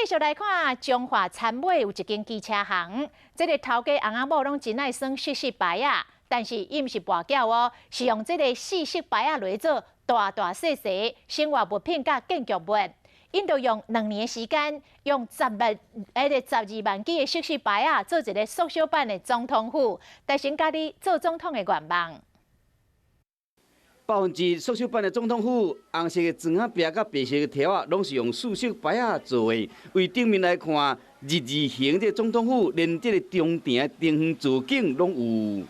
继续来看中华田尾有一间机车行，这个头家翁仔某拢真爱耍四色牌啊，但是伊毋是跋筊哦，是用这个四色牌啊来做大大细细生活物品甲建筑物。因就用2年的时间，用12万支的四色牌啊，做一个缩小版的总统府，达成家己做总统的愿望。100%缩小版的总统府，红色的砖仔壁甲白色的条啊，拢是用四色牌啊做的。为顶面来看，日形这总统府，连这个中庭的灯光造景拢有。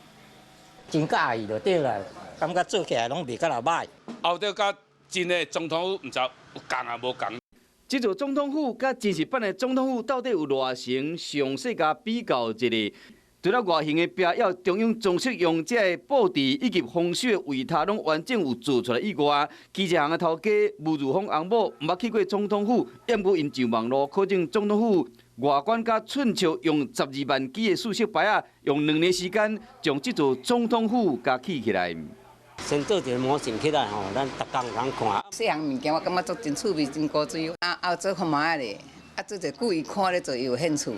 真介意就对啦，感觉做起来拢袂甲老歹。后头甲真的总统府，唔知有共啊无共。这座总统府甲真实版的总统府到底有偌成？详细甲比较一下。除了外形的壁要中央装饰用这个布置以及风水的位塔拢完整有做出来以外，机车行的头家吴如峰翁某毋捌去过总统府，也毋过因上网络考证总统府外观甲寸尺，用12万支的四色牌啊，用2年时间将这座总统府甲起起来。先做一个模型起来吼，咱逐工通看。细项物件我感觉足真趣味、真古锥，后做看卖咧，做者故意看咧做有兴趣。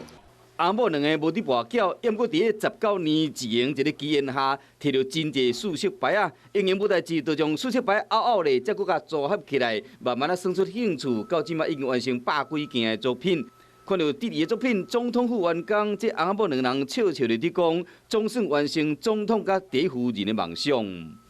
翁某2个无伫跋筊，也毋过伫个19年前一个机缘下，摕到真济四色牌啊，应用无代志，就将四色牌拗咧，再搁甲组合起来，慢慢生出兴趣。到即马已经完成100几件的作品。看到第2个作品《总统府完工》，这翁某2人笑笑地伫讲，总算完成总统甲第一夫人的梦想。